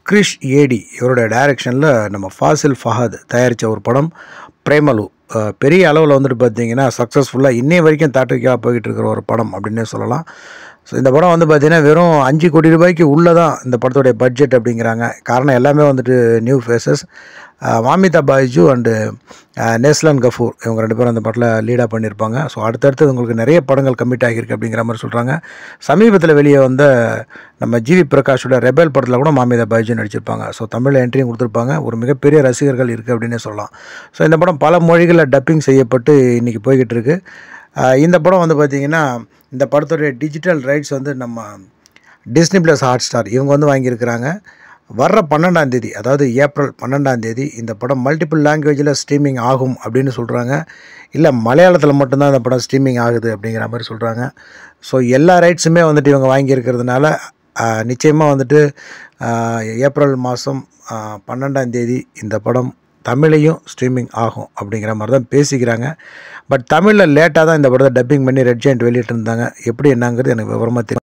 கிரிஷ் ஏடி இவருடைய டைரக்ஷனில் நம்ம ஃபாசில் ஃபஹத் தயாரித்த ஒரு படம் பிரேமலு. பெரிய அளவில் வந்துட்டு பார்த்தீங்கன்னா சக்ஸஸ்ஃபுல்லாக இன்னைய வரைக்கும் தாட்டிக்காக போய்கிட்டு இருக்கிற ஒரு படம் அப்படின்னே சொல்லலாம். ஸோ இந்த படம் வந்து பார்த்திங்கன்னா வெறும் 5 கோடி ரூபாய்க்கு உள்ளே தான் இந்த படத்துடைய பட்ஜெட் அப்படிங்கிறாங்க. காரணம் எல்லாமே வந்துட்டு new faces. Mamitha Baiju and Naslen Gafoor இவங்க 2 பேரும் அந்த படத்தில் லீடாக பண்ணியிருப்பாங்க. ஸோ அடுத்தடுத்து உங்களுக்கு நிறைய படங்கள் கமிட் ஆகியிருக்கு அப்படிங்கிற மாதிரி சொல்கிறாங்க. சமீபத்தில் வெளியே வந்த நம்ம ஜிவி பிரகாஷோட ரெபேல் படத்தில் கூட மாமிதா பைஜு நடிச்சிருப்பாங்க. ஸோ தமிழில் என்ட்ரியும் கொடுத்துருப்பாங்க. ஒரு மிகப்பெரிய ரசிகர்கள் இருக்குது அப்படின்னே சொல்லலாம். ஸோ இந்த படம் பல மொழிகளில் டப்பிங் செய்யப்பட்டு இன்றைக்கி போய்கிட்டு இருக்குது. இந்த படம் வந்து பார்த்திங்கன்னா இந்த படத்துடைய டிஜிட்டல் ரைட்ஸ் வந்து நம்ம டிஸ்னி ப்ளஸ் ஹாட்ஸ்டார் இவங்க வந்து வாங்கியிருக்கிறாங்க. வர்ற 12ஆம் தேதி, அதாவது ஏப்ரல் 12ஆம் தேதி இந்த படம் மல்டிபிள் லாங்குவேஜில் ஸ்ட்ரீமிங் ஆகும் அப்படின்னு சொல்கிறாங்க. இல்லை மலையாளத்தில் மட்டும்தான் இந்த படம் ஸ்ட்ரீமிங் ஆகுது அப்படிங்கிற மாதிரி சொல்கிறாங்க. ஸோ எல்லா ரைட்ஸுமே வந்துட்டு இவங்க வாங்கியிருக்கிறதுனால நிச்சயமாக வந்துட்டு ஏப்ரல் மாதம் 12ஆம் தேதி இந்த படம் தமிழையும் ஸ்ட்ரீமிங் ஆகும் அப்படிங்கிற மாதிரி தான் பேசிக்கிறாங்க. பட் தமிழில் லேட்டாக தான் இந்த படத்தை டப்பிங் பண்ணி ரெட் ஜெயண்ட் வெளியிட்டிருந்தாங்க. எப்படி என்னங்கிறது எனக்கு விவரமாக தெரியும்.